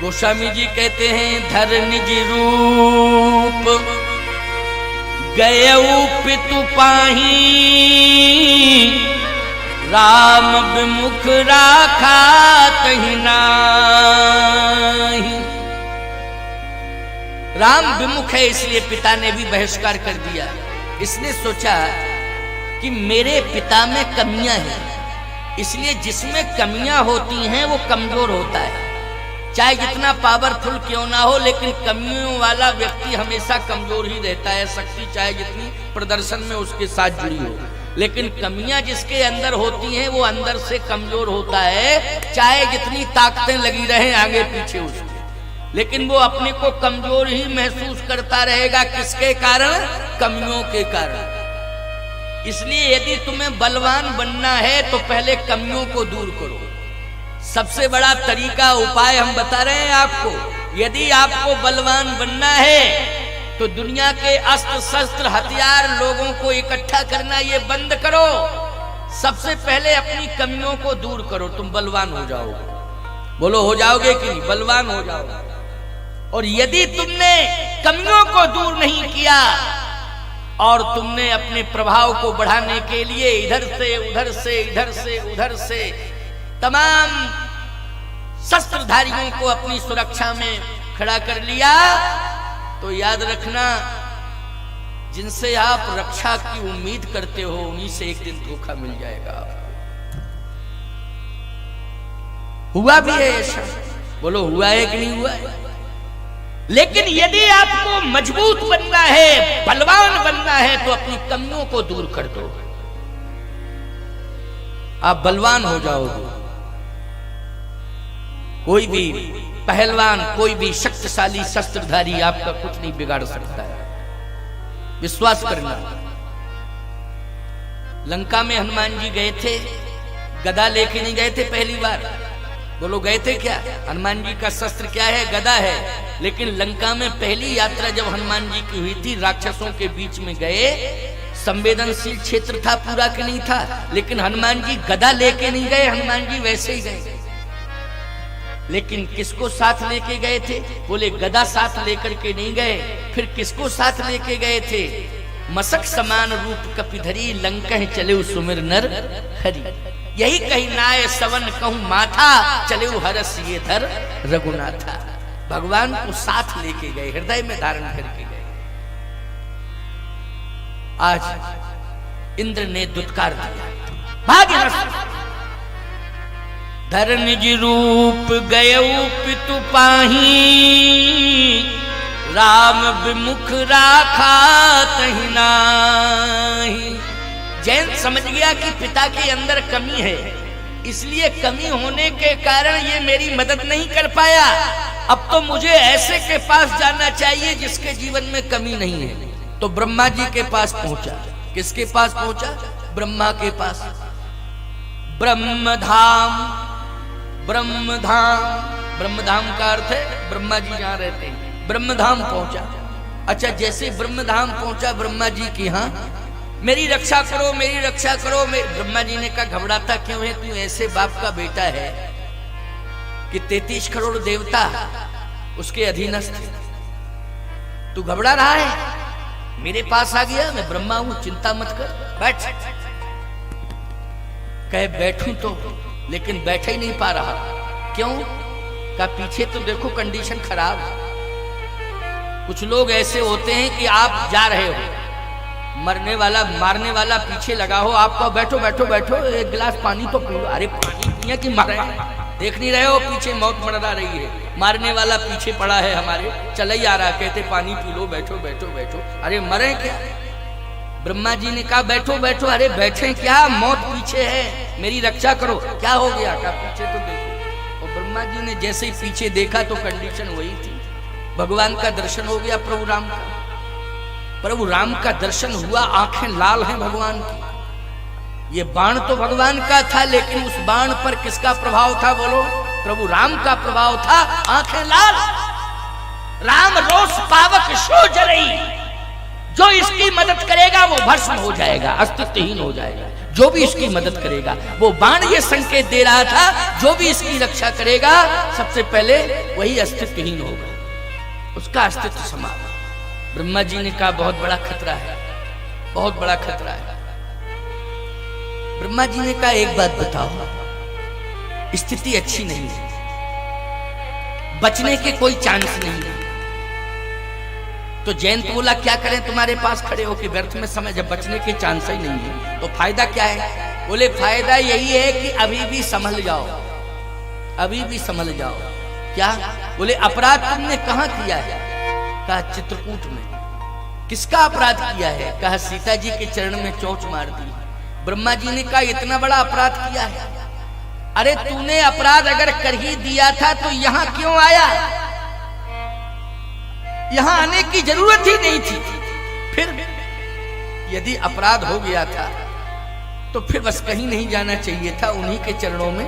गोस्वामी जी कहते हैं धर निज रूप गयऊ पितु पाही, राम विमुख राखा तहि नाही। राम विमुख है इसलिए पिता ने भी बहिष्कार कर दिया। इसने सोचा कि मेरे पिता में कमियां हैं, इसलिए जिसमें कमियां होती हैं वो कमजोर होता है। चाहे जितना पावरफुल क्यों ना हो, लेकिन कमियों वाला व्यक्ति हमेशा कमजोर ही रहता है। शक्ति चाहे जितनी प्रदर्शन में उसके साथ जुड़ी हो, लेकिन कमियां जिसके अंदर होती हैं वो अंदर से कमजोर होता है, चाहे जितनी ताकतें लगी रहें आगे पीछे उसके, लेकिन वो अपने को कमजोर ही महसूस करता रहेगा। किसके कारण? कमियों के कारण। इसलिए यदि तुम्हें बलवान बनना है तो पहले कमियों को दूर करो। सबसे बड़ा तरीका उपाय हम बता रहे हैं आपको। यदि आपको बलवान बनना है तो दुनिया के अस्त्र शस्त्र हथियार लोगों को इकट्ठा करना ये बंद करो। सबसे पहले अपनी कमियों को दूर करो, तुम बलवान हो जाओगे। बोलो हो जाओगे कि नहीं? बलवान हो जाओगे। और यदि तुमने कमियों को दूर नहीं किया और तुमने अपने प्रभाव को बढ़ाने के लिए इधर से उधर से इधर से उधर से तमाम शस्त्रधारियों को अपनी सुरक्षा में खड़ा कर लिया, तो याद रखना जिनसे आप रक्षा की उम्मीद करते हो उन्हीं से एक दिन धोखा मिल जाएगा। हुआ भी है ऐसा। बोलो हुआ है कि नहीं हुआ है? लेकिन यदि आपको मजबूत बनना है, बलवान बनना है, तो अपनी कमियों को दूर कर दो, आप बलवान हो जाओगे। कोई भी पहलवान, कोई भी शक्तिशाली शस्त्रधारी आपका कुछ नहीं बिगाड़ सकता है, विश्वास करना। लंका में हनुमान जी गए थे, गदा लेके नहीं गए थे पहली बार। बोलो गए थे क्या? हनुमान जी का शस्त्र क्या है? गदा है। लेकिन लंका में पहली यात्रा जब हनुमान जी की हुई थी, राक्षसों के बीच में गए, संवेदनशील क्षेत्र था पूरा कि नहीं था, लेकिन हनुमान जी गदा लेके नहीं गए, हनुमान जी वैसे ही गए। लेकिन किसको साथ लेके गए थे? बोले गदा साथ लेकर के नहीं गए, फिर किसको साथ लेके गए थे? मसक समान रूप कपिधरी, लंका चले सुमिर नर हरि। यही कही नाय सवन कहूं माथा, चले हरस ये धर रघुनाथा। भगवान को साथ लेके गए, हृदय में धारण करके गए। आज इंद्र ने दुत्कार दिया, भाग्य धर निज रूप गयऊ पितु पाही, राम विमुख राखा तहि नाही। जैन समझ गया कि पिता के अंदर कमी है, इसलिए कमी होने के कारण ये मेरी मदद नहीं कर पाया। अब तो मुझे ऐसे के पास जाना चाहिए जिसके जीवन में कमी नहीं है। तो ब्रह्मा जी के पास पहुंचा। किसके पास पहुंचा? ब्रह्मा के पास। ब्रह्मधाम, ब्रह्मधाम, ब्रह्मधाम का अर्थ है ब्रह्मा जी जहां रहते हैं, ब्रह्मधाम पहुंचा। अच्छा, जैसे ब्रह्मधाम पहुंचा ब्रह्मा जी की, हाँ मेरी रक्षा करो, मेरी रक्षा करो। ब्रह्मा जी ने कहा घबराता क्यों है? तू ऐसे बाप का बेटा है कि 33 करोड़ देवता उसके अधीनस्थ थे, तू घबरा रहा है? मेरे पास आ गया, मैं ब्रह्मा हूं, चिंता मत कर, बैठ। कहे बैठूं तो, लेकिन बैठ ही नहीं पा रहा। क्यों? का पीछे तो देखो कंडीशन खराब है। कुछ लोग ऐसे होते हैं कि आप जा रहे हो, मरने वाला मारने वाला पीछे लगा हो, आपको बैठो बैठो बैठो, एक गिलास पानी तो पी लो। अरे पानी पिए कि मारे? देख नहीं रहे हो पीछे मौत मंडरा रही है, मारने वाला पीछे पड़ा है हमारे, चला ही आ रहा, कहते पानी पी लो, बैठो बैठो बैठो। अरे मरे क्या? ब्रह्मा जी ने कहा बैठो बैठो। अरे बैठे क्या, मौत पीछे है, मेरी रक्षा करो। क्या हो गया? कहा पीछे तो देखो। और ब्रह्मा जी ने जैसे ही पीछे देखा तो कंडीशन वही थी। भगवान का दर्शन हो गया, प्रभु राम का। प्रभु राम का दर्शन हुआ, आंखें लाल हैं भगवान की। ये बाण तो भगवान का था, लेकिन उस बाण पर किसका प्रभाव था? बोलो, प्रभु राम का प्रभाव था। आंखें लाल, राम रोष पावक शो जरई, जो इसकी मदद करेगा वो भस्म हो जाएगा, अस्तित्वहीन हो जाएगा। जो भी इसकी मदद करेगा। वो बाण ये संकेत दे रहा था, जो भी इसकी रक्षा करेगा सबसे पहले वही अस्तित्वहीन होगा, उसका अस्तित्व समाप्त। ब्रह्मा जी ने कहा बहुत बड़ा खतरा है, बहुत बड़ा खतरा है। ब्रह्मा जी ने कहा एक बात बताओ, स्थिति अच्छी नहीं है, बचने के कोई चांस नहीं है। तो जयंत बोला क्या करें तुम्हारे पास खड़े हो कि व्यर्थ में समय, जब बचने के चांस ही नहीं है तो फायदा क्या है? बोले फायदा यही है कि अभी भी संभल जाओ, अभी भी संभल जाओ। क्या? बोले अपराध तुमने कहां किया है? कहा चित्रकूट में। किसका अपराध किया है? कहा सीता जी के चरण में चोंच मार दी। ब्रह्मा जी ने कहा इतना बड़ा अपराध किया है? अरे तूने अपराध अगर कर ही दिया था तो यहां क्यों आया? यहां आने की जरूरत ही नहीं थी। फिर यदि अपराध हो गया था तो फिर बस कहीं नहीं जाना चाहिए था, उन्हीं के चरणों में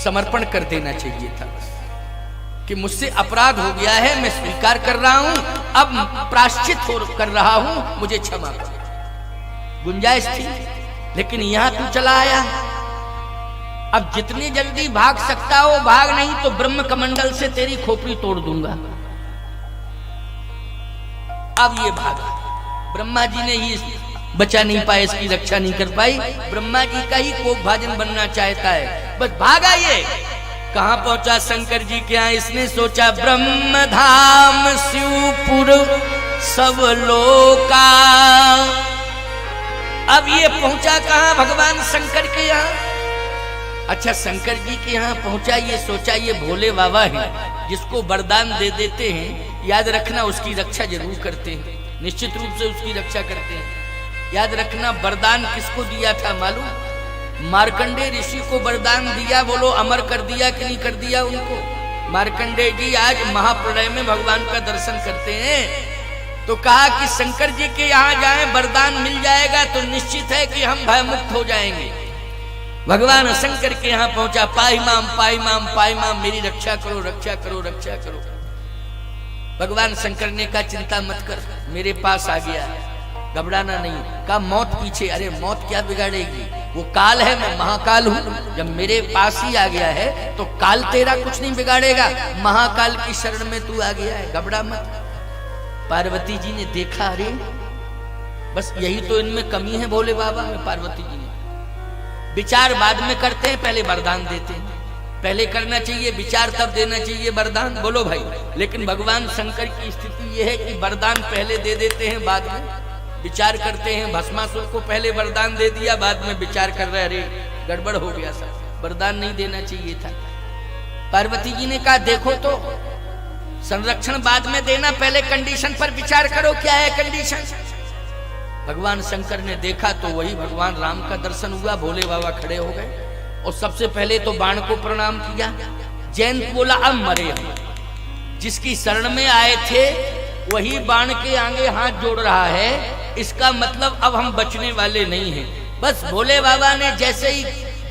समर्पण कर देना चाहिए था कि मुझसे अपराध हो गया है, मैं स्वीकार कर रहा हूं, अब प्रायश्चित कर रहा हूं, मुझे क्षमा कर। गुंजाइश थी, लेकिन यहां तू चला आया। अब जितनी जल्दी भाग सकता हो भाग, नहीं तो ब्रह्म कमंडल से तेरी खोपड़ी तोड़ दूंगा। अब ये भागा। ब्रह्मा जी ने ही बचा नहीं पाया, इसकी रक्षा नहीं कर पाई। ब्रह्मा जी का ही कोप भाजन बनना चाहता है, बस भागा ये। कहां पहुंचा? शंकर जी के यहाँ। इसने सोचा ब्रह्म धाम शिवपुर सब लोका। अब ये पहुंचा कहां? भगवान शंकर के यहाँ। अच्छा, शंकर जी के यहाँ पहुंचा, ये सोचा ये भोले बाबा है, जिसको वरदान दे देते हैं, याद रखना उसकी रक्षा जरूर करते हैं, निश्चित रूप से उसकी रक्षा करते हैं। याद रखना वरदान किसको दिया था मालूम? मार्कंडेय ऋषि को वरदान दिया। बोलो अमर कर दिया कि नहीं कर दिया उनको? मार्कंडेय जी आज महाप्रलय में भगवान का दर्शन करते हैं, तो कहा कि शंकर जी के यहाँ जाएं, वरदान मिल जाएगा तो निश्चित है कि हम भयमुक्त हो जाएंगे। भगवान शंकर के यहाँ पहुंचा। पाई माम पाई माम पाई माम, मेरी रक्षा करो रक्षा करो रक्षा करो। भगवान शंकर ने कहा चिंता मत कर, मेरे पास आ गया, घबराना नहीं। कहा मौत पीछे। अरे मौत क्या बिगाड़ेगी, वो काल है, मैं महाकाल हूं। जब मेरे पास ही आ गया है तो काल तेरा कुछ नहीं बिगाड़ेगा। महाकाल की शरण में तू आ गया है, घबरा मत। पार्वती जी ने देखा, अरे बस यही तो इनमें कमी है भोले बाबा में। पार्वती जी ने विचार बाद में करते हैं, पहले वरदान देते हैं। पहले करना चाहिए विचार, तब देना चाहिए वरदान। बोलो भाई। लेकिन भगवान शंकर की स्थिति यह है कि वरदान पहले दे देते हैं, बाद में विचार करते हैं। भस्मासुर को पहले वरदान दे दिया, बाद में विचार कर रहे, अरे गड़बड़ हो गया सर, वरदान नहीं देना चाहिए था। पार्वती जी ने कहा देखो तो, संरक्षण बाद में देना, पहले कंडीशन पर विचार करो, क्या है कंडीशन। भगवान शंकर ने देखा तो वही भगवान राम का दर्शन हुआ। भोले बाबा खड़े हो गए और सबसे पहले तो बाण को प्रणाम किया। जयंत बोला अब मरे हम, जिसकी शरण में आए थे वही बाण के आगे हाथ जोड़ रहा है, इसका मतलब अब हम बचने वाले नहीं हैं। बस भोले बाबा ने जैसे ही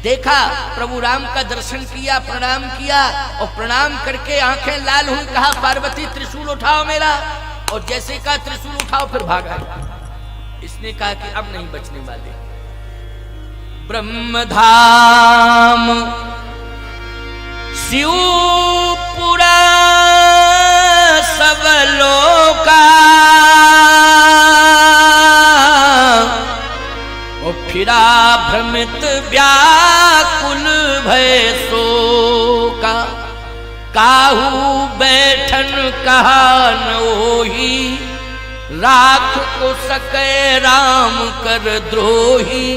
देखा, प्रभु राम का दर्शन किया, प्रणाम किया, और प्रणाम करके आंखें लाल हुई, कहा पार्वती त्रिशूल उठाओ मेरा। और जैसे कहा त्रिशूल उठाओ, फिर भागा। इसने कहा कि अब नहीं बचने वाले। ब्रह्मधाम शिवपुरा सब लोका, और फिरा भ्रमित व्याकुल भय शोका। काहू बैठन कहा न ओही, राख को सके राम कर द्रोही।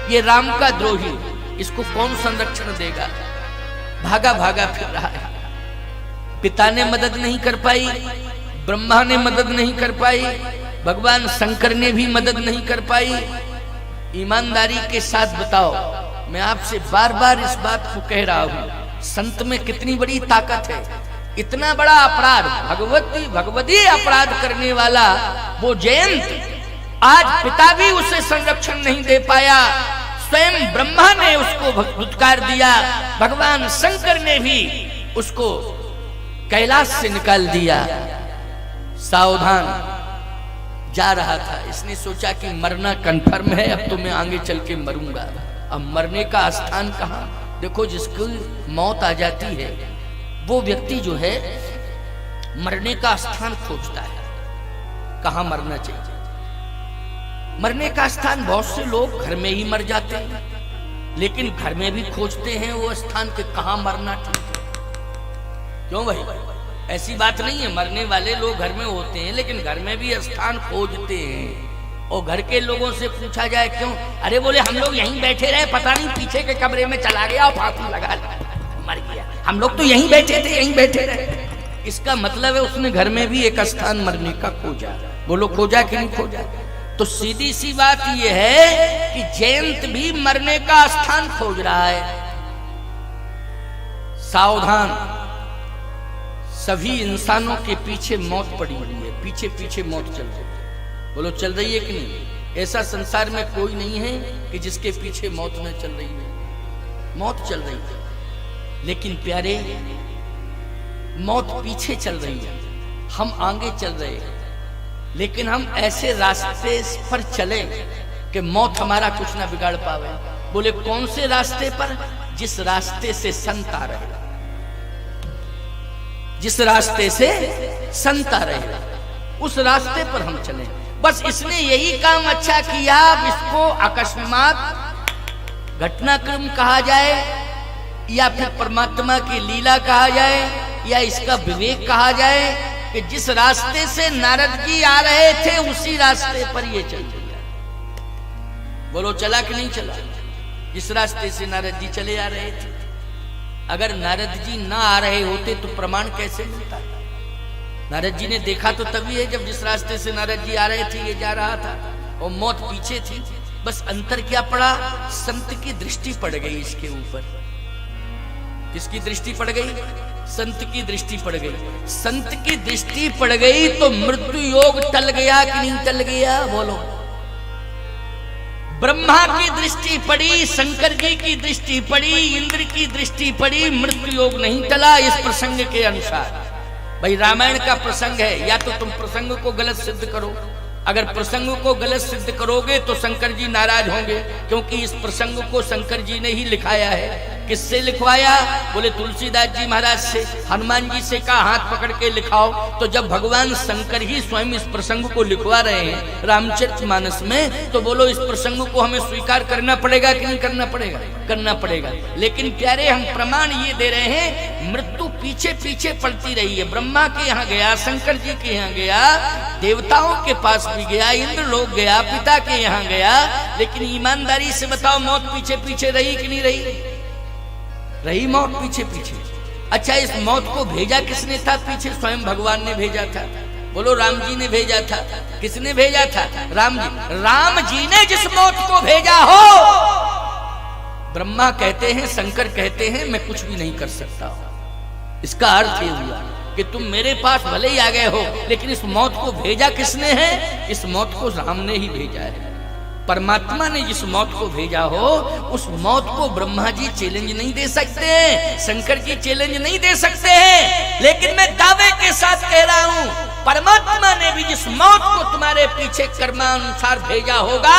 ये राम का द्रोही, इसको कौन संरक्षण देगा? भागा भागा फिर रहा है। पिता ने मदद नहीं कर पाई, ब्रह्मा ने मदद नहीं कर पाई, भगवान शंकर ने भी मदद नहीं कर पाई। ईमानदारी के साथ बताओ, मैं आपसे बार बार इस बात को कह रहा हूं, संत में कितनी बड़ी ताकत है। इतना बड़ा अपराध, भगवती अपराध करने वाला वो जयंत, आज पिता भी उसे संरक्षण नहीं दे पाया, स्वयं ब्रह्मा ने उसको धुतकार दिया, भगवान शंकर ने भी उसको कैलाश से निकाल दिया। सावधान, जा रहा था। इसने सोचा कि मरना कन्फर्म है, अब तो मैं आगे चल के मरूंगा। अब मरने का स्थान कहाँ? देखो, जिसको मौत आ जाती है वो व्यक्ति जो है मरने का स्थान खोजता है, कहाँ मरना चाहिए। मरने का स्थान बहुत से लोग घर में ही मर जाते हैं, लेकिन घर में भी खोजते हैं वो स्थान के कहाँ मरना ठीक है। क्यों भाई? ऐसी बात नहीं है, मरने वाले लोग घर में होते हैं, लेकिन घर में भी स्थान खोजते हैं। और घर के लोगों से पूछा जाए क्यों, अरे बोले हम लोग यहीं बैठे रहे, पता नहीं पीछे के कमरे में चला गया और फांसी लगा मर गया, हम लोग तो यहीं बैठे थे, यहीं बैठे रहे। इसका मतलब है उसने घर में भी एक स्थान मरने का खोजा। बोलो खोजा कि नहीं खोजा? तो सीधी सी बात यह है कि जयंत भी मरने का स्थान खोज रहा है। सावधान, सभी इंसानों के पीछे मौत पड़ी हुई है, पीछे पीछे मौत चल रही है। बोलो चल रही है कि नहीं? ऐसा संसार में कोई नहीं है कि जिसके पीछे मौत न चल रही है। मौत चल रही है, लेकिन प्यारे मौत पीछे चल रही है, हम आगे चल रहे हैं। लेकिन हम ऐसे रास्ते पर चले कि मौत हमारा कुछ ना बिगाड़ पावे। बोले कौन से रास्ते पर? जिस रास्ते से संत आ रहे, जिस रास्ते से संत आ रहे, उस रास्ते पर हम चले। बस इसने यही काम अच्छा किया। अब इसको अकस्मात घटनाक्रम कहा जाए, या फिर परमात्मा की लीला कहा जाए, या इसका विवेक कहा जाए कि जिस रास्ते से नारद जी आ रहे थे उसी रास्ते पर ये चल दिया। बोलो चला कि नहीं चला? जिस रास्ते से नारद जी चले आ रहे थे। अगर नारद जी ना आ रहे होते तो प्रमाण कैसे मिलता? नारद जी ने देखा तो तभी है जब जिस रास्ते से नारद जी आ रहे थे ये जा रहा था, और मौत पीछे थी। बस अंतर क्या पड़ा? संत की दृष्टि पड़ गई इसके ऊपर। किसकी दृष्टि पड़ गई? संत की दृष्टि पड़ गई। संत की दृष्टि पड़ गई तो मृत्यु योग टल गया कि नहीं टल गया? बोलो। ब्रह्मा की दृष्टि पड़ी, शंकर जी की दृष्टि पड़ी, इंद्र की दृष्टि पड़ी, मृत्यु योग नहीं टला इस प्रसंग के अनुसार। भाई रामायण का प्रसंग है, या तो तुम प्रसंग को गलत सिद्ध करो। अगर प्रसंग को गलत सिद्ध करोगे तो शंकर जी नाराज होंगे, क्योंकि इस प्रसंग को शंकर जी ने ही लिखाया है। किससे लिखवाया? बोले तुलसीदास जी महाराज से। हनुमान जी से कहा हाथ पकड़ के लिखाओ। तो जब भगवान शंकर ही स्वयं इस प्रसंग को लिखवा रहे हैं रामचरितमानस में, तो बोलो इस प्रसंग को हमें स्वीकार करना पड़ेगा कि नहीं करना पड़ेगा? करना पड़ेगा। लेकिन प्यारे हम प्रमाण ये दे रहे हैं, मृत्यु पीछे पीछे पड़ती रही है। ब्रह्मा के यहाँ गया, शंकर जी के यहाँ गया, देवताओं के पास भी गया, इंद्र लोग गया, पिता के यहाँ गया, लेकिन ईमानदारी से बताओ मौत पीछे पीछे रही कि नहीं रही? रही मौत पीछे पीछे। अच्छा, इस मौत को भेजा किसने था पीछे? स्वयं भगवान ने भेजा था। बोलो राम जी ने भेजा था। किसने भेजा था? राम जी। राम जी ने जिस मौत को भेजा हो, ब्रह्मा कहते हैं, शंकर कहते हैं मैं कुछ भी नहीं कर सकता हूं। इसका अर्थ ये हुआ कि तुम मेरे पास भले ही आ गए हो, लेकिन इस मौत को भेजा किसने है? इस मौत को राम ने ही भेजा है। परमात्मा ने जिस मौत को भेजा हो, उस मौत को ब्रह्मा जी चैलेंज नहीं दे सकते, शंकर जी चैलेंज नहीं दे सकते हैं। लेकिन मैं दावे के साथ कह रहा हूं, परमात्मा ने भी जिस मौत को तुम्हारे पीछे कर्मानुसार भेजा होगा,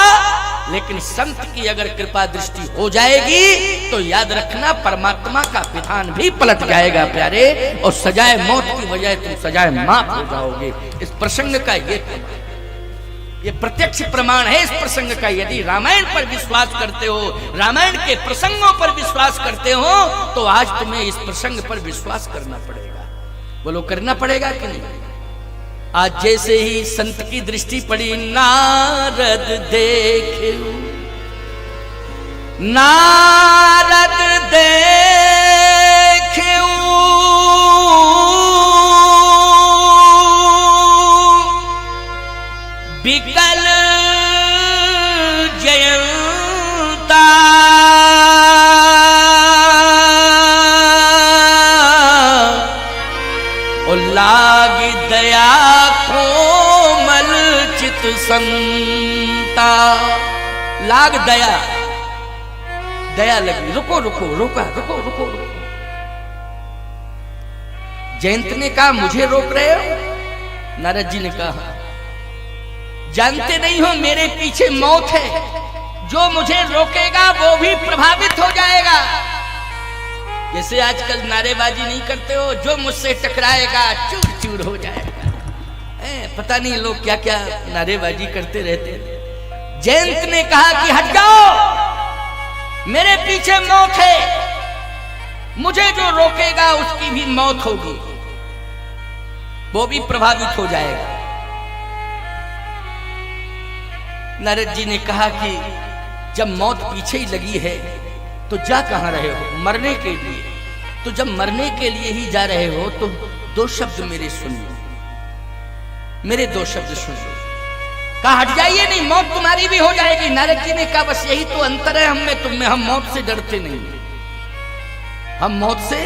लेकिन संत की अगर कृपा दृष्टि हो जाएगी तो याद रखना परमात्मा का विधान भी पलट जाएगा प्यारे, और सजाए मौत की बजाय तुम सजाए माफ हो जाओगे। इस प्रसंग का ये प्रत्यक्ष प्रमाण है इस प्रसंग का। यदि रामायण पर विश्वास करते हो, रामायण के प्रसंगों पर विश्वास करते हो, तो आज तुम्हें इस प्रसंग पर विश्वास करना पड़ेगा। बोलो करना पड़ेगा कि नहीं? आज जैसे ही संत की दृष्टि पड़ी, नारद देखे, नारद देखे विकल जयंता, और लागी दया कोमल चित संता। लाग दया, दया लगी। रुको रुको, रोका, रुको रुको रुको। जयंत ने कहा मुझे रोक रहे हो? नारद जी ने कहा जानते नहीं हो मेरे पीछे मौत है, जो मुझे रोकेगा वो भी प्रभावित हो जाएगा। जैसे आजकल नारेबाजी नहीं करते हो, जो मुझसे टकराएगा चूर चूर हो जाएगा। पता नहीं लोग क्या क्या नारेबाजी करते रहते हैं। जयंत ने कहा कि हट जाओ, मेरे पीछे मौत है, मुझे जो रोकेगा उसकी भी मौत होगी, वो भी प्रभावित हो जाएगा। नारद जी ने कहा कि जब मौत पीछे ही लगी है तो जा कहां रहे हो? मरने के लिए। तो जब मरने के लिए ही जा रहे हो तो दो शब्द मेरे सुन लो, मेरे दो शब्द सुन लो। कहा हट जाइए, नहीं मौत तुम्हारी भी हो जाएगी। नारद जी ने कहा बस यही तो अंतर है हम में तुम में, हम मौत से डरते नहीं हैं, हम मौत से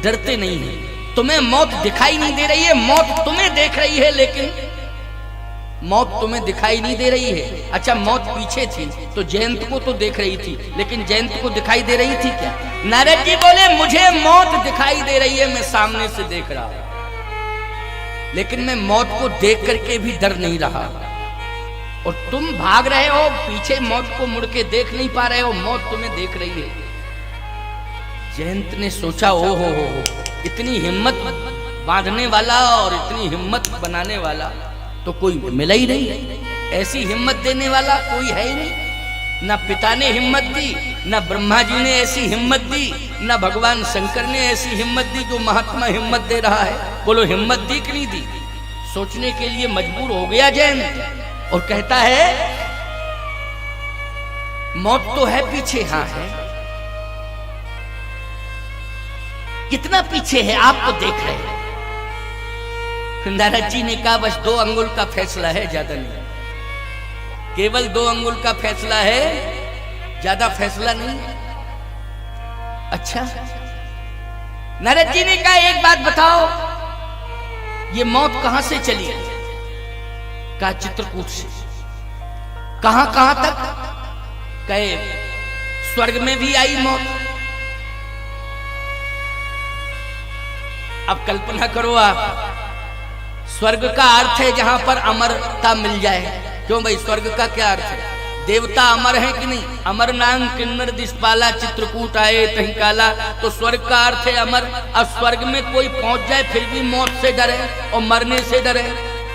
डरते नहीं हैं। तुम्हें मौत दिखाई नहीं दे रही है, मौत तुम्हें देख रही है, लेकिन मौत तुम्हें दिखाई नहीं दे रही है। अच्छा मौत पीछे थी तो जयंत को तो देख रही थी, लेकिन जयंत को दिखाई दे रही थी क्या? नारद जी बोले मुझे मौत दिखाई दे रही है, मैं सामने से देख रहा हूं, लेकिन मैं मौत को देख करके भी डर नहीं रहा। और तुम भाग रहे हो पीछे, मौत को मुड़ के देख नहीं पा रहे हो, मौत तुम्हें देख रही है। जयंत ने सोचा ओ हो, इतनी हिम्मत बांधने वाला और इतनी हिम्मत बनाने वाला तो कोई मिला ही नहीं, ऐसी हिम्मत देने वाला कोई है ही नहीं। ना पिता ने हिम्मत दी, ना ब्रह्मा जी ने ऐसी हिम्मत दी, ना भगवान शंकर ने ऐसी हिम्मत दी जो महात्मा हिम्मत दे रहा है। बोलो हिम्मत दी कि नहीं दी? सोचने के लिए मजबूर हो गया जयंत और कहता है मौत तो है पीछे। हाँ है, कितना पीछे है आपको देख रहे हैं। नारद जी ने कहा बस 2 अंगुल का फैसला है, ज्यादा नहीं, केवल 2 अंगुल का फैसला है, ज्यादा फैसला नहीं। अच्छा नारद जी ने कहा एक बात बताओ, ये मौत कहां से चली? कहा चित्रकूट से। कहां कहां तक? कहे स्वर्ग में भी आई मौत। अब कल्पना करो आप, स्वर्ग का अर्थ है जहां पर अमरता मिल जाए। क्यों भाई, स्वर्ग का क्या अर्थ है? देवता अमर है कि नहीं? अमर नाम किन्नर दिशपाला चित्रकूट आए तहीं काला। तो स्वर्ग का अर्थ है अमर। अब स्वर्ग में कोई पहुंच जाए फिर भी मौत से डरे और मरने से डरे,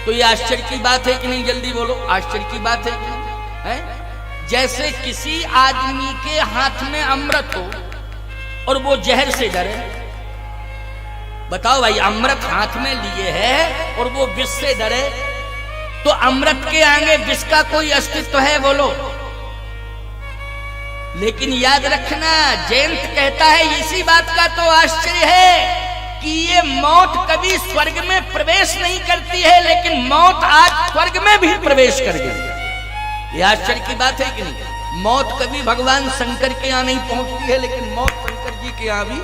तो ये आश्चर्य की बात है कि नहीं? जल्दी बोलो, आश्चर्य की बात है कि नहीं? है? जैसे किसी आदमी के हाथ में अमृत हो और वो जहर से डरे। बताओ भाई, अमृत हाथ में लिए है और वो विष से डरे, तो अमृत के आगे विष का कोई अस्तित्व है? बोलो। लेकिन याद रखना, जयंत कहता है इसी बात का तो आश्चर्य है कि ये मौत कभी स्वर्ग में प्रवेश नहीं करती है, लेकिन मौत आज स्वर्ग में भी प्रवेश कर गई। ये आश्चर्य की बात है कि नहीं? मौत कभी भगवान शंकर के यहाँ नहीं पहुंचती है, लेकिन मौत शंकर जी के यहाँ भी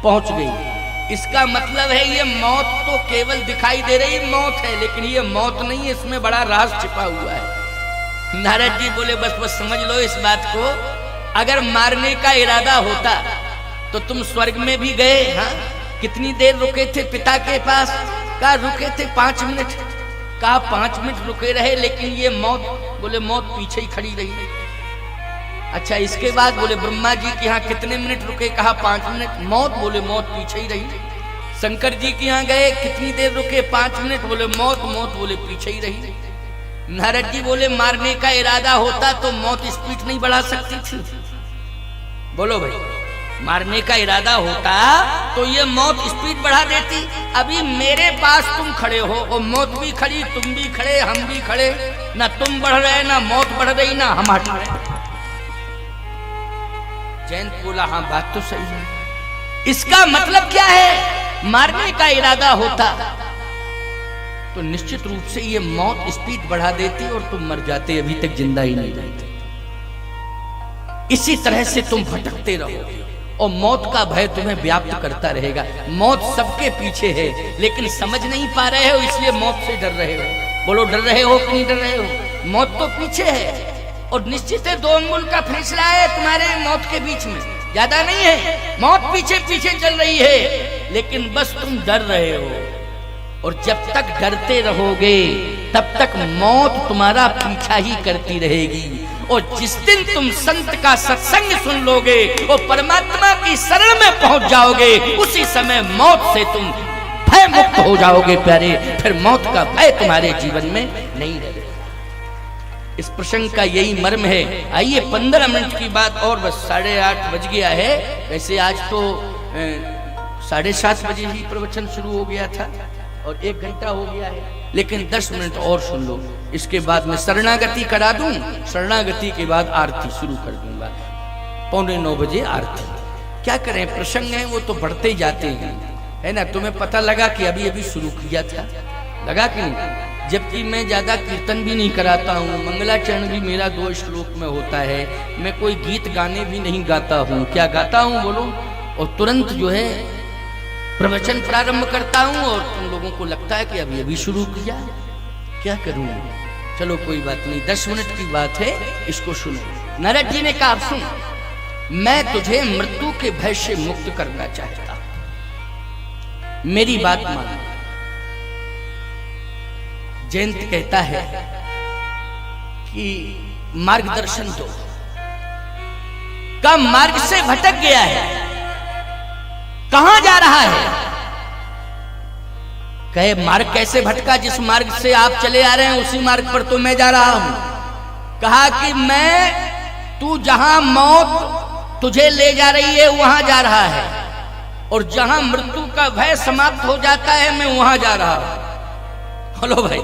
पहुंच गई। इसका मतलब है ये मौत तो केवल दिखाई दे रही मौत है, लेकिन ये मौत नहीं है, इसमें बड़ा राज छिपा हुआ है। नारद जी बोले बस समझ लो इस बात को, अगर मारने का इरादा होता तो तुम स्वर्ग में भी गए। हाँ, कितनी देर रुके थे पिता के पास? कहा रुके थे 5 मिनट। कहा 5 मिनट रुके रहे, लेकिन ये मौत, बोले मौत पीछे ही खड़ी रही। अच्छा इसके बाद बोले ब्रह्मा जी के यहाँ कितने मिनट रुके? कहा 5 मिनट। मौत, बोले मौत पीछे ही रही। शंकर जी के यहाँ गए, कितनी देर रुके? 5 मिनट। बोले मौत, मौत बोले पीछे ही रही। नारद जी बोले मारने का इरादा होता तो मौत स्पीड नहीं बढ़ा सकती थी? बोलो भाई, मारने का इरादा होता तो ये मौत स्पीड बढ़ा देती। अभी मेरे पास तुम खड़े हो और मौत भी खड़ी, तुम भी खड़े, हम भी खड़े, ना तुम बढ़ रहे ना मौत बढ़ रही, ना हम हट रहे। जयंत बोला हाँ बात तो सही है। इसका मतलब क्या है? मारने का इरादा होता तो निश्चित रूप से ये मौत स्पीड बढ़ा देती और तुम मर जाते, अभी तक जिंदा ही नहीं रहते। इसी तरह से तुम भटकते रहोगे और मौत का भय तुम्हें व्याप्त करता रहेगा। मौत सबके पीछे है, लेकिन समझ नहीं पा रहे हो, इसलिए मौत से डर रहे हो। बोलो डर रहे हो कि नहीं डर रहे हो? मौत तो पीछे है और निश्चित है 2 अंगुल का फैसला है तुम्हारे मौत के बीच में, ज्यादा नहीं है। मौत पीछे पीछे चल रही है, लेकिन बस तुम डर रहे हो। और जब तक डरते रहोगे तब तक मौत तुम्हारा पीछा ही करती रहेगी। और जिस दिन तुम संत का सत्संग सुन लोगे और परमात्मा की शरण में पहुंच जाओगे, उसी समय मौत से तुम भय मुक्त हो जाओगे प्यारे। फिर मौत का भय तुम्हारे जीवन में नहीं रहेगा। इस प्रसंग का यही मर्म है। आइए 15 मिनट की बात और, बस 8:30 बज गया है। वैसे आज तो 7:30 बजे ही प्रवचन शुरू हो गया था और 1 घंटा हो गया है, लेकिन 10 मिनट और सुन लो। इसके बाद मैं शरणागति करा दूं, शरणागति के बाद आरती शुरू कर दूंगा। 8:45 बजे आरती। क्या करें, प्रसंग है वो तो बढ़ते जाते हैं, है ना। तुम्हें पता लगा कि अभी अभी शुरू किया था, लगा कि नहीं। जबकि मैं ज्यादा कीर्तन भी नहीं कराता हूँ, मंगलाचरण भी मेरा 2 श्लोक में होता है। मैं कोई गीत गाने भी नहीं गाता हूँ। क्या गाता हूँ बोलो? और तुरंत जो है प्रवचन प्रारंभ करता हूँ और तुम लोगों को लगता है कि अभी अभी शुरू किया। क्या करूँ? चलो कोई बात नहीं, 10 मिनट की बात है, इसको सुनो। नारद जी ने कहा, सुन, मैं तुझे मृत्यु के भय से मुक्त करना चाहता हूं, मेरी बात मान। जयंत कहता है कि मार्गदर्शन दो। का मार्ग से भटक गया है, कहां जा रहा है? कहे मार्ग कैसे भटका? जिस मार्ग से आप चले आ रहे हैं उसी मार्ग पर तो मैं जा रहा हूं। कहा कि तू जहां मौत तुझे ले जा रही है वहां जा रहा है, और जहां मृत्यु का भय समाप्त हो जाता है मैं वहां जा रहा हूं। हेलो भाई,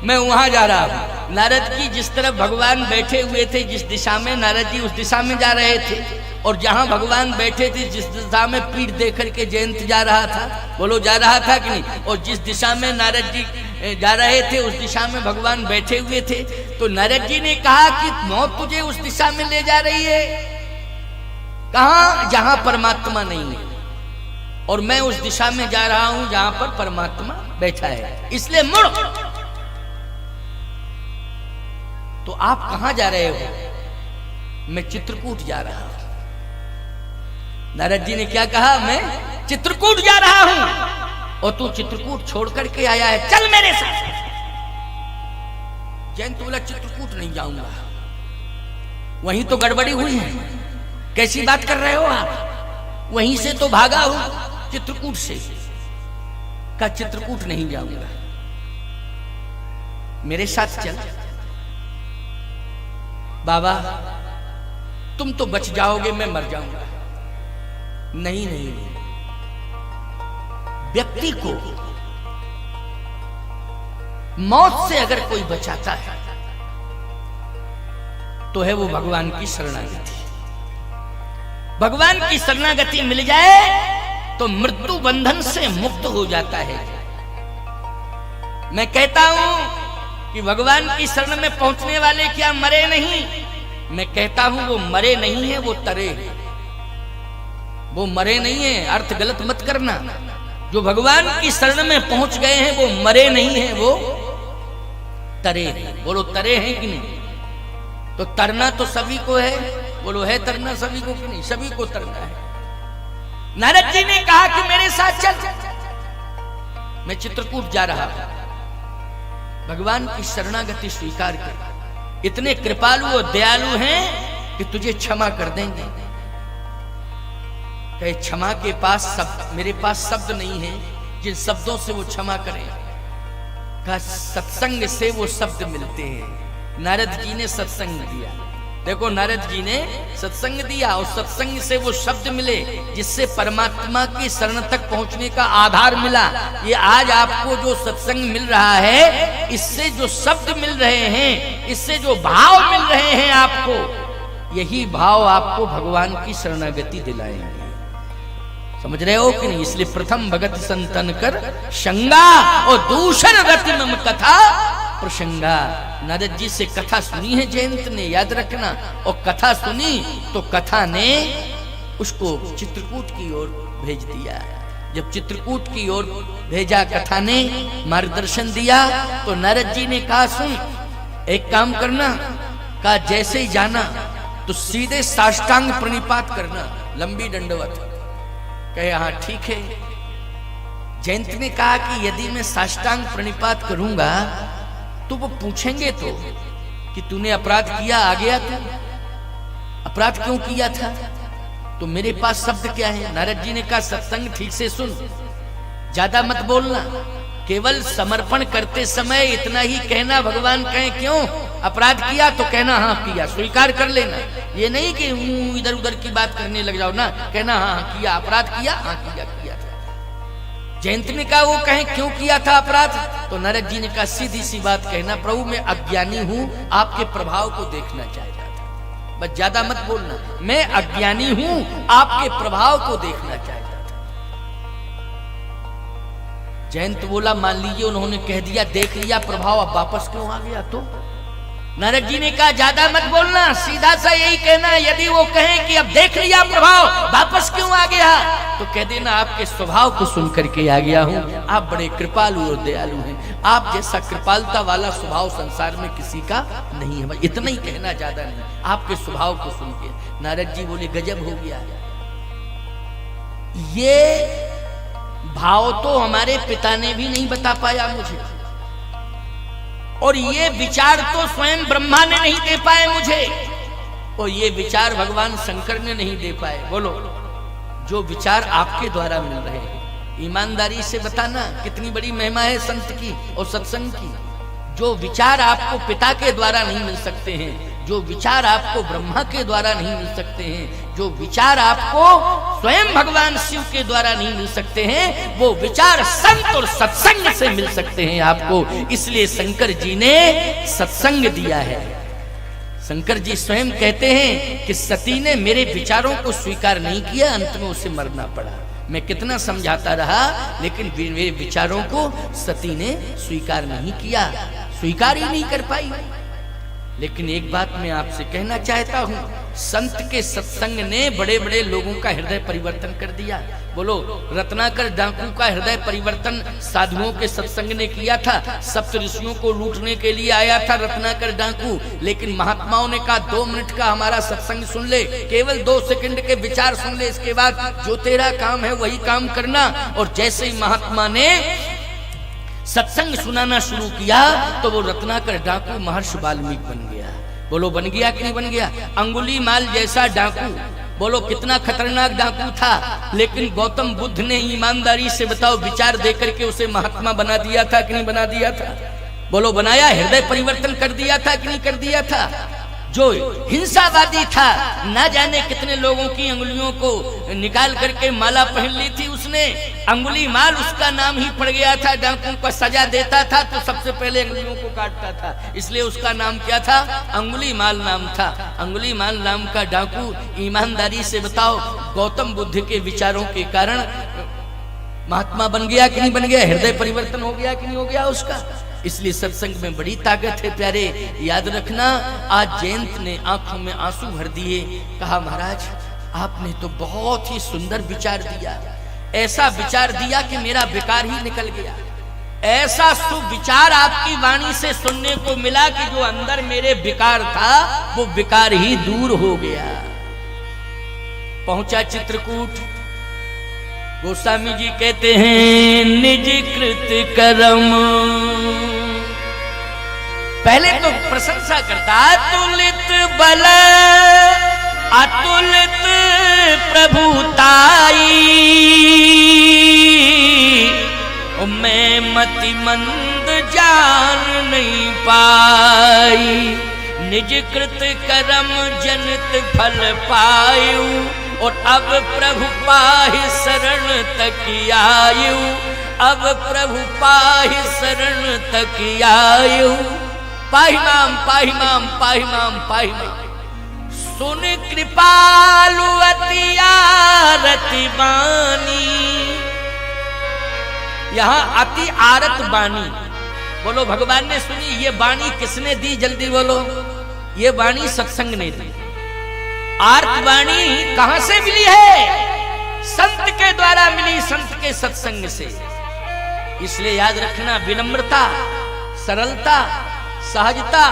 मैं वहां जा रहा हूं। नारद जी जिस तरफ भगवान बैठे हुए थे, जिस दिशा में नारद जी उस दिशा में जा रहे थे, और जहां भगवान बैठे थे जिस दिशा में पीठ देख करके जयंत जा रहा था। बोलो, जा रहा था कि नहीं? और जिस दिशा में नारद जी जा रहे थे उस दिशा में भगवान बैठे हुए थे। तो नारद जी ने कहा कि मौत तुझे उस दिशा में ले जा रही है, कहां? जहां परमात्मा नहीं है, और मैं उस दिशा में जा रहा हूं जहां पर परमात्मा बैठा है, इसलिए मुड़। तो आप कहां जा रहे हो? मैं चित्रकूट जा रहा हूं। नारद जी ने क्या कहा? मैं चित्रकूट जा रहा हूं, और तू चित्रकूट छोड़ करके आया है, चल मेरे साथ। जयंत बोला, चित्रकूट नहीं जाऊंगा, वहीं तो गड़बड़ी हुई है। कैसी बात कर रहे हो आप? वहीं से तो भागा हूं, चित्रकूट से। का चित्रकूट नहीं जाऊंगा, मेरे साथ चल। बाबा तुम तो बच जाओगे, मैं मर जाऊंगा। नहीं नहीं नहीं, व्यक्ति को मौत से अगर कोई बचाता है तो है वो भगवान की शरणागति। भगवान की शरणागति मिल जाए तो मृत्यु बंधन से मुक्त हो जाता है। मैं कहता हूं कि भगवान की शरण में पहुंचने वाले क्या मरे नहीं? मैं कहता हूं वो मरे नहीं है, वो तरे हैं। वो मरे नहीं है, अर्थ गलत मत करना। जो भगवान की शरण में पहुंच गए हैं वो मरे नहीं है, वो तरे हैं। बोलो, तरे हैं कि नहीं? तो तरना तो सभी को है। बोलो, है तरना सभी को कि नहीं? सभी को तरना है। नारद जी ने कहा कि मेरे साथ चल, मैं चित्रकूट जा रहा हूं। भगवान की शरणागति स्वीकार कर। इतने कृपालु और दयालु हैं कि तुझे क्षमा कर देंगे। कहे क्षमा के पास शब्द, मेरे पास शब्द नहीं है जिन शब्दों से वो क्षमा करें। कहा सत्संग से वो शब्द मिलते हैं। नारद जी ने सत्संग दिया। देखो, नारद जी ने सत्संग दिया और सत्संग से वो शब्द मिले जिससे परमात्मा की शरण तक पहुंचने का आधार मिला। ये आज आपको जो सत्संग मिल रहा है, इससे जो शब्द मिल रहे हैं, इससे जो भाव मिल रहे हैं आपको, यही भाव आपको भगवान की शरणागति दिलाएंगे। समझ रहे हो कि नहीं? इसलिए प्रथम भगत संतन कर शंगा और दूसर गति मम कथा प्रसंगा। नारद जी से कथा सुनी है जयंत ने, याद रखना। और कथा सुनी तो कथा ने उसको चित्रकूट की ओर भेज दिया। जब चित्रकूट की ओर भेजा कथा ने, मार्गदर्शन दिया, तो नारद जी ने कहा सुन, एक काम करना। कहा जैसे ही जाना तो सीधे साष्टांग प्रणिपात करना, लंबी दंडवत। कहे हाँ ठीक है। जयंत ने कहा कि यदि मैं साष्टांग प्रणिपात करूंगा तो वो पूछेंगे तो कि तूने अपराध किया, आ गया तू, अपराध क्यों किया था? तो मेरे पास शब्द क्या है? नारद जी ने कहा सत्संग ठीक से सुन, ज्यादा मत बोलना, केवल समर्पण करते समय इतना ही कहना, भगवान कहें क्यों अपराध किया तो कहना हाँ किया, स्वीकार कर लेना। ये नहीं कि इधर उधर की बात करने लग जाओ ना, कहना हाँ किया, अपराध किया, हाँ किया था। जयंत ने कहा वो कहें क्यों किया था अपराध? तो नारद जी ने कहा सीधी सी बात कहना, प्रभु मैं अज्ञानी हूं, आपके प्रभाव को देखना चाहता था, बस ज्यादा मत बोलना, मैं अज्ञानी हूं, आपके प्रभाव को देखना चाहता था। जयंत बोला मान लीजिए उन्होंने कह दिया देख लिया प्रभाव, अब वापस क्यों आ गया? तो नारद जी ने कहा ज्यादा मत बोलना, सीधा सा यही कहना, यदि वो कहें कि अब देख लिया प्रभाव, वापस क्यों आ गया, तो कह देना आपके स्वभाव को सुन करके आ गया हूं, आप बड़े कृपालु और दयालु हैं, आप जैसा कृपालुता वाला स्वभाव संसार में किसी का नहीं है। इतना ही कहना, ज्यादा नहीं, आपके स्वभाव को सुन के। नारद जी बोले गजब हो गया, ये भाव तो हमारे पिता ने भी नहीं बता पाया मुझे, और ये विचार तो स्वयं ब्रह्मा ने नहीं दे पाए मुझे, और ये विचार भगवान शंकर ने नहीं दे पाए। बोलो, जो विचार आपके द्वारा मिल रहे हैं, ईमानदारी से बताना कितनी बड़ी महिमा है संत की और सत्संग की। जो विचार आपको पिता के द्वारा नहीं मिल सकते हैं, जो विचार आपको ब्रह्मा के द्वारा नहीं मिल सकते हैं, जो विचार आपको स्वयं भगवान शिव के द्वारा नहीं मिल सकते हैं, वो विचार संत और सत्संग से मिल सकते हैं आपको। इसलिए शंकर जी ने सत्संग दिया है। शंकर जी स्वयं कहते हैं कि सती ने मेरे विचारों को स्वीकार नहीं किया, अंत में उसे मरना पड़ा। मैं कितना समझाता रहा, लेकिन मेरे विचारों को सती ने स्वीकार नहीं किया, स्वीकार ही नहीं कर पाई। लेकिन एक बात मैं आपसे कहना चाहता हूं, संत के सत्संग ने बड़े बड़े लोगों का हृदय परिवर्तन कर दिया। बोलो, रत्नाकर डाकू का हृदय परिवर्तन साधुओं के सत्संग ने किया था। सप्त ऋषियों को लूटने के लिए आया था रत्नाकर डाकू, लेकिन महात्माओं ने कहा 2 मिनट का हमारा सत्संग सुन ले, केवल 2 सेकंड के विचार सुन ले, इसके बाद जो तेरा काम है वही काम करना। और जैसे ही महात्मा ने सत्संग सुनाना शुरू किया तो वो रत्नाकर डाकू महर्षि वाल्मीकि बन गया। बोलो, बन गया कि नहीं बन गया? अंगुलीमाल जैसा डाकू, बोलो कितना खतरनाक डाकू था, लेकिन गौतम बुद्ध ने ईमानदारी से बताओ विचार देकर के उसे महात्मा बना दिया था कि नहीं बना दिया था? बोलो, बनाया, हृदय परिवर्तन कर दिया था कि नहीं कर दिया था? जो हिंसावादी था, ना जाने कितने लोगों की अंगुलियों को निकाल करके माला पहन ली थी उसने, अंगुलीमाल उसका नाम ही पड़ गया था। डाकू को सजा देता था तो सबसे पहले अंगुलियों को काटता था, इसलिए उसका नाम क्या था? अंगुलीमाल नाम था। अंगुलीमाल नाम का डाकू, ईमानदारी से बताओ, गौतम बुद्ध के विचारों के कारण महात्मा बन गया कि नहीं बन गया? हृदय परिवर्तन हो गया कि नहीं हो गया उसका? इसलिए सत्संग में बड़ी ताकत है प्यारे, याद रखना। आज जयंत ने आंखों में आंसू भर दिए, कहा महाराज आपने तो बहुत ही सुंदर विचार दिया, ऐसा विचार दिया कि मेरा बेकार ही निकल गया। ऐसा सुविचार आपकी वाणी से सुनने को मिला कि जो अंदर मेरे विकार था वो विकार ही दूर हो गया। पहुंचा चित्रकूट, गोस्वामी जी कहते हैं निज कृत कर्म, पहले तो प्रशंसा करता, अतुलित बल अतुलित प्रभुताई, मैं मति मंद जान नहीं पाई, निज कृत कर्म जनित फल पायु, और अब प्रभु पाहि शरण तक आयु, अब प्रभु पाहि शरण तक आयु, पाहि माम पाहि माम पाहि माम पाहि माम, सुन कृपालु अति आरति बानी। यहाँ अति आरत बानी, बोलो भगवान ने सुनी। ये बाणी किसने दी? जल्दी बोलो। ये बाणी सत्संग ने दी। आर्त वाणी कहां से मिली है? संत के द्वारा मिली, संत के सत्संग से। इसलिए याद रखना, विनम्रता, सरलता, सहजता,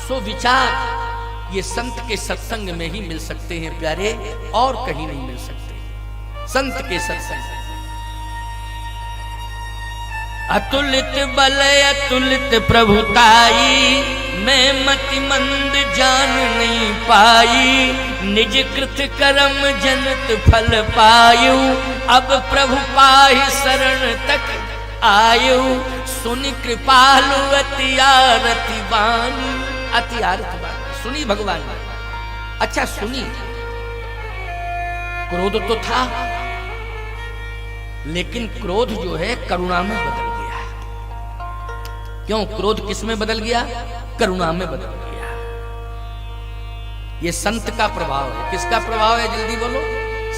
सुविचार, ये संत के सत्संग में ही मिल सकते हैं प्यारे, और कहीं नहीं मिल सकते। संत के सत्संग अतुलित बल अतुलित प्रभुताई, मैं मति मंद जान नहीं पाई। निज कृत कर्म जनत फल पायु, अब प्रभु पाहि शरण तक आयु। सुनि कृपालु अति आरति बानी, अति आरति बानी, सुनी भगवान। अच्छा सुनी, क्रोध तो था, लेकिन क्रोध जो है करुणा में बदल गया है। क्यों? क्रोध किस में बदल गया? करुणा में बदल गया। ये संत का प्रभाव है। किसका प्रभाव है? जल्दी बोलो।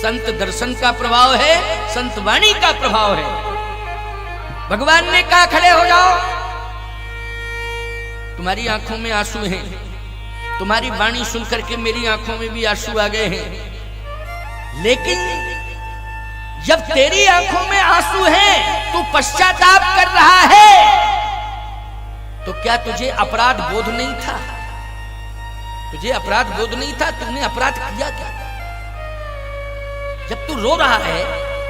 संत दर्शन का प्रभाव है, संत वाणी का प्रभाव है। भगवान ने कहा खड़े हो जाओ, तुम्हारी आंखों में आंसू हैं, तुम्हारी वाणी सुनकर के मेरी आंखों में भी आंसू आ गए हैं। लेकिन जब तेरी आंखों में आंसू हैं, तू पश्चाताप कर रहा है, तो क्या तुझे अपराध बोध नहीं था? तुझे अपराध बोध नहीं था? तुमने अपराध किया क्या? जब तू रो रहा है,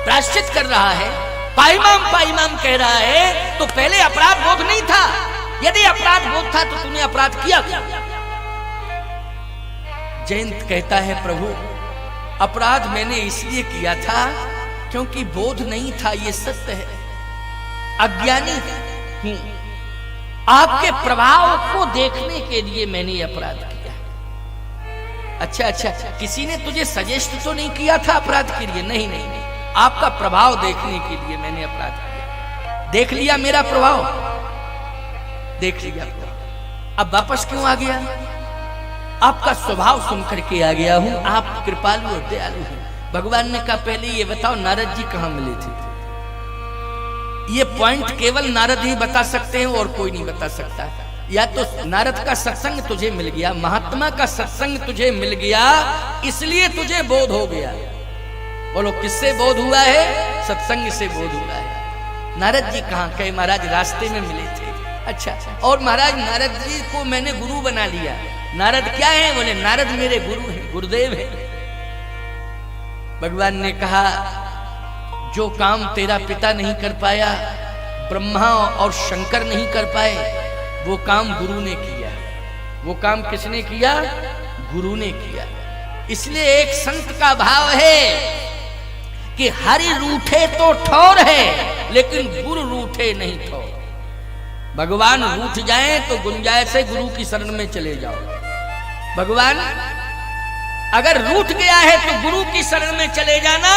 प्रायश्चित कर रहा है, पाइमाम कह रहा है, तो पहले अपराध बोध नहीं था? यदि अपराध बोध था तो तूने अपराध किया क्या? जयंत कहता है प्रभु, अपराध मैंने इसलिए किया था क्योंकि बोध नहीं था, ये सत्य है। अज्ञानी हूं, आपके प्रभाव को देखने के लिए मैंने अपराध किया। अच्छा, किसी ने तुझे सजेस्ट तो नहीं किया था अपराध के लिए? नहीं, आपका प्रभाव देखने के लिए मैंने अपराध किया। देख लिया मेरा प्रभाव, देख लिया। अब वापस क्यों आ गया? आपका स्वभाव सुन करके आ गया हूं। आप कृपालु और दयालु हैं। भगवान ने कहा पहले ये बताओ नारद जी कहां मिले थे? ये पॉइंट केवल नारद ही बता सकते हैं और कोई नहीं बता सकता। या तो नारद का सत्संग तुझे मिल गया, महात्मा का सत्संग तुझे मिल गया, इसलिए तुझे बोध हो गया। बोलो किससे बोध हुआ है? सत्संग से बोध हुआ है। नारद जी कहां? कहे महाराज रास्ते में मिले थे। अच्छा, और महाराज नारद जी को मैंने गुरु बना लिया। नारद क्या है? बोले नारद मेरे गुरु हैं, गुरुदेव हैं। भगवान ने कहा जो काम तेरा पिता नहीं कर पाया, ब्रह्मा और शंकर नहीं कर पाए, वो काम गुरु ने किया। वो काम किसने किया? गुरु ने किया। इसलिए एक संत का भाव है कि हरि रूठे तो ठौर है, लेकिन गुरु रूठे नहीं ठौर। भगवान रूठ जाए तो गुंजाइश है गुरु की शरण में चले जाओ। भगवान अगर रूठ गया है तो गुरु की शरण में चले जाना।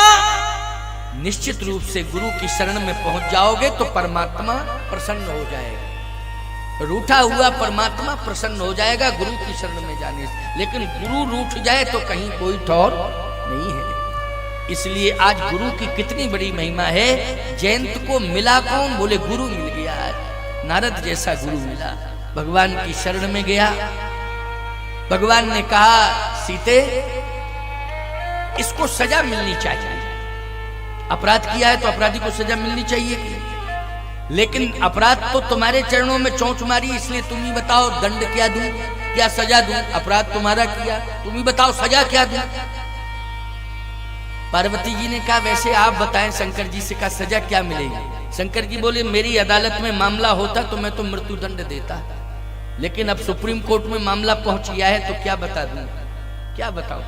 निश्चित रूप से गुरु की शरण में पहुंच जाओगे तो परमात्मा प्रसन्न हो जाएगा। रूठा हुआ परमात्मा प्रसन्न हो जाएगा गुरु की शरण में जाने से। लेकिन गुरु रूठ जाए तो कहीं कोई ठौर नहीं है। इसलिए आज गुरु की कितनी बड़ी महिमा है। जयंत को मिला कौन? बोले गुरु मिल गया। नारद जैसा गुरु मिला, भगवान की शरण में गया। भगवान ने कहा सीते इसको सजा मिलनी चाहिए। अपराध किया है तो अपराधी को सजा मिलनी चाहिए। लेकिन अपराध तो तुम्हारे चरणों में चोंच मारी, इसलिए तुम ही बताओ दंड क्या दूं, क्या सजा दूं? अपराध तुम्हारा किया, तुम ही बताओ सजा क्या दूं? पार्वती जी ने कहा वैसे आप बताएं। शंकर जी से कहा सजा क्या मिलेगी? शंकर जी बोले मेरी अदालत में मामला होता तो मैं तो मृत्यु दंड देता, लेकिन अब सुप्रीम कोर्ट में मामला पहुंच गया है तो क्या बता दूं, क्या बताओ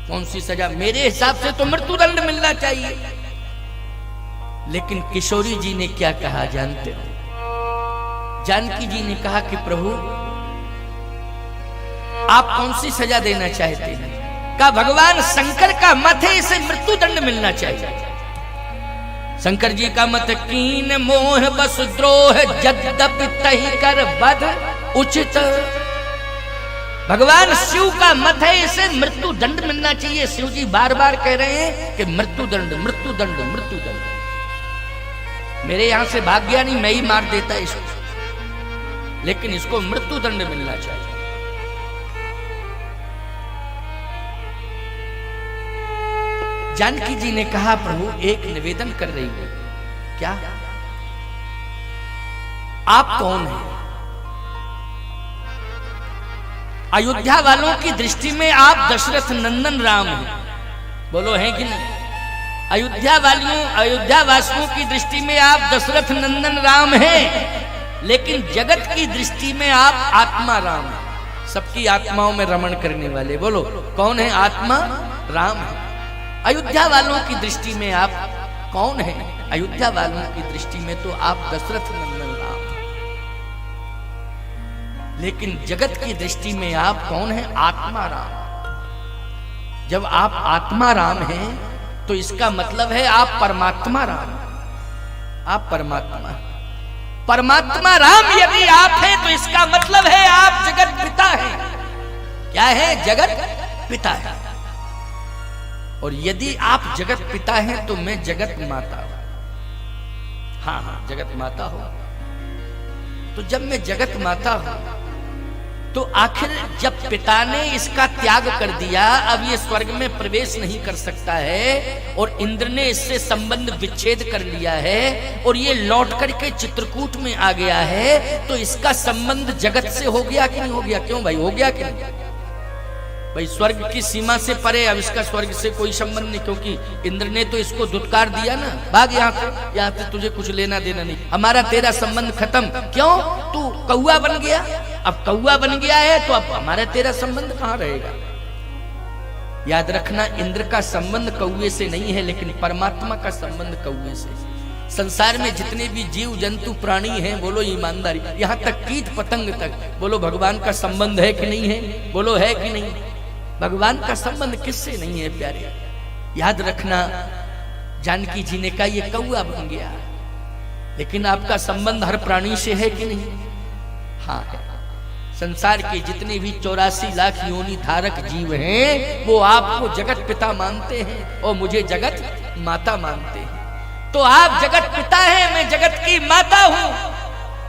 कौन सी सजा? मेरे हिसाब से तो मृत्यु दंड मिलना चाहिए। लेकिन किशोरी जी ने क्या कहा जानते हो? जानकी जी ने कहा कि प्रभु आप कौन सी सजा देना चाहते हैं? कहा भगवान शंकर का मत है इसे मृत्यु दंड मिलना चाहिए। शंकर जी का मत कीन मोह बस द्रोह जद्यपि तहि कर बध उचित। भगवान शिव का मत है इसे मृत्यु दंड मिलना चाहिए। शिव जी बार बार कह रहे हैं कि मृत्यु दंड मृत्यु दंड मृत्यु दंड। मेरे यहां से भाग गया नहीं, मैं ही मार देता इसको, लेकिन इसको मृत्यु दंड मिलना चाहिए। जानकी जी ने कहा प्रभु एक निवेदन कर रही है। क्या? आप कौन हैं? अयोध्या वालों की दृष्टि में आप दशरथ नंदन राम हैं। बोलो हैं कि नहीं? अयोध्या वालियों, अयोध्या वासियों की दृष्टि में आप दशरथ नंदन राम हैं, लेकिन जगत की दृष्टि में आप आत्मा राम हैं। सबकी आत्माओं में रमण करने वाले, बोलो कौन है? आत्मा राम है। अयोध्या वालों की दृष्टि में आप कौन है? अयोध्या वालों की दृष्टि में तो आप दशरथ नंदन राम, लेकिन जगत की दृष्टि में आप कौन है? आत्मा राम। जब आप आत्मा राम हैं तो इसका मतलब है आप परमात्मा राम, आप परमात्मा। परमात्मा राम यदि आप हैं तो इसका मतलब है आप जगत पिता हैं। क्या है? जगत पिता है। और यदि आप जगत पिता हैं तो मैं जगत माता हूं। हाँ हाँ, जगत माता हो। तो जब मैं जगत माता हूं तो आखिर जब पिता ने इसका त्याग कर दिया, अब ये स्वर्ग में प्रवेश नहीं कर सकता है और इंद्र ने इससे संबंध विच्छेद कर लिया है और ये लौट करके चित्रकूट में आ गया है, तो इसका संबंध जगत से हो गया कि नहीं हो गया? क्यों भाई, हो गया कि नहीं भाई? स्वर्ग की सीमा से परे अब इसका स्वर्ग से कोई संबंध नहीं, क्योंकि इंद्र ने तो इसको धुतकार दिया ना, भाग यहाँ से तुझे कुछ लेना देना नहीं, हमारा तेरा संबंध खत्म। क्यों? तू कौआ बन गया। अब कौआ बन गया है तो अब हमारा तेरा संबंध कहाँ रहेगा? याद रखना, इंद्र का संबंध कौए से नहीं है, लेकिन परमात्मा का संबंध कौए से। संसार में जितने भी जीव जंतु प्राणी हैं, बोलो ईमानदारी, यहाँ तक कीट पतंग तक, बोलो भगवान का संबंध है कि नहीं है? बोलो है कि नहीं? भगवान का संबंध किससे नहीं है प्यारे? याद रखना, जानकी जी ने कहा ये कौआ बन गया, लेकिन आपका संबंध हर प्राणी से है कि नहीं? हाँ है। संसार के जितने भी 84 लाख योनि धारक जीव हैं, वो आपको जगत पिता मानते हैं और मुझे जगत माता मानते हैं। तो आप जगत पिता हैं, मैं जगत की माता हूं।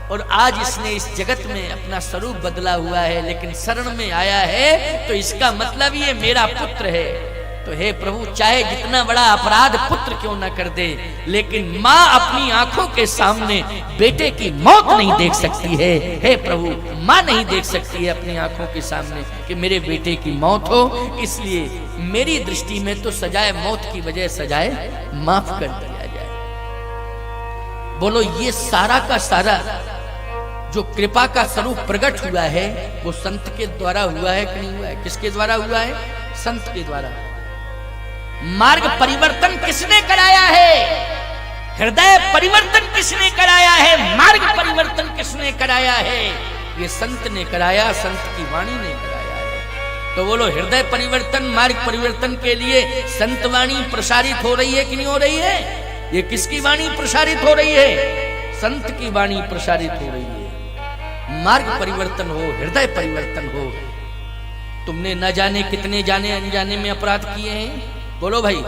और आज इसने इस जगत में अपना स्वरूप बदला हुआ है, लेकिन शरण में आया है, तो इसका मतलब ये मेरा पुत्र है। तो हे प्रभु, चाहे जितना बड़ा अपराध पुत्र क्यों ना कर दे, लेकिन माँ अपनी आंखों के सामने बेटे की मौत नहीं देख सकती है। हे प्रभु, माँ नहीं देख सकती है अपनी आंखों के सामने कि मेरे बेटे की मौत हो, इसलिए मेरी दृष्टि में तो सजाए मौत की वजह सजाए माफ कर दिया जाए। बोलो, ये सारा का सारा जो कृपा का स्वरूप प्रकट हुआ है वो संत के द्वारा हुआ है कि नहीं हुआ है? किसके द्वारा हुआ है? संत के द्वारा। मार्ग परिवर्तन किसने कराया है? हृदय परिवर्तन किसने कराया है? मार्ग परिवर्तन किसने कराया है? ये संत ने कराया, संत की वाणी ने कराया है। तो बोलो, हृदय परिवर्तन, मार्ग परिवर्तन के लिए संत वाणी प्रसारित हो रही है कि नहीं हो रही है? ये किसकी वाणी प्रसारित हो रही है? संत की वाणी प्रसारित हो रही है। मार्ग परिवर्तन हो, हृदय परिवर्तन हो। तुमने न जाने कितने जाने अनजाने में अपराध किए हैं। बोलो भाई,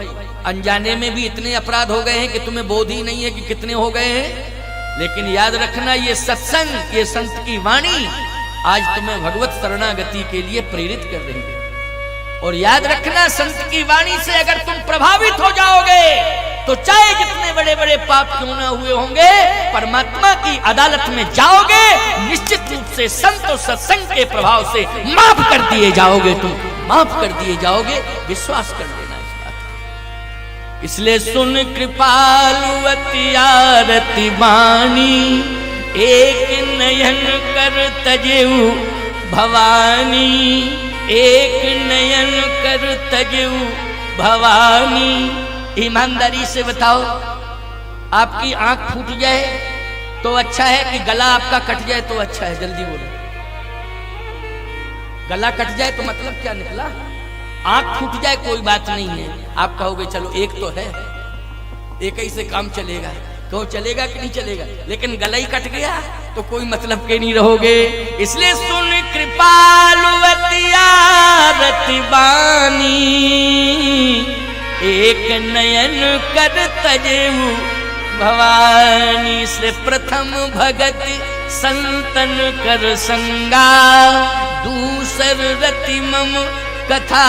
अनजाने में भी इतने अपराध हो गए हैं कि तुम्हें बोध ही नहीं है कि कितने हो गए हैं। लेकिन याद रखना, ये सत्संग, ये संत की वाणी आज तुम्हें भगवत शरणागति के लिए प्रेरित कर रही है। और याद रखना, संत की वाणी से अगर तुम प्रभावित हो जाओगे तो चाहे जितने बड़े बड़े पाप क्यों ना हुए होंगे, परमात्मा की अदालत में जाओगे, निश्चित रूप से संत और सत्संग के प्रभाव से माफ कर दिए जाओगे। तुम माफ कर दिए जाओगे, विश्वास कर लेना इस बात पर। इसलिए सुन कृपालु अति आरती बानी, एक नयन कर तजेऊ भवानी, एक नयन कर तजेऊ भवानी। ईमानदारी से बताओ, आपकी आंख फूट जाए तो अच्छा है कि गला आपका कट जाए तो अच्छा है? जल्दी बोलो। गला कट जाए तो मतलब क्या निकला? आंख फूट जाए कोई बात नहीं है, आप कहोगे चलो एक तो है, एक ही से काम चलेगा। क्यों चलेगा कि नहीं चलेगा? लेकिन गला ही कट गया तो कोई मतलब के नहीं रहोगे। इसलिए सुन कृपालु अति आरती बानी, एक नयन कर तजेऊ भवानी। से प्रथम भगत संतन कर संगा, दूसर रति मम कथा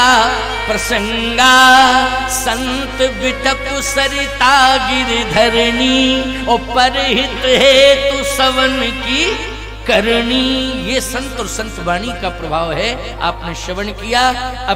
प्रसंगा। संत बिटप सरिता गिरधरणी, और परहित हेतु सवन की करनी। ये संत और संत वाणी का प्रभाव है। आपने श्रवण किया। अब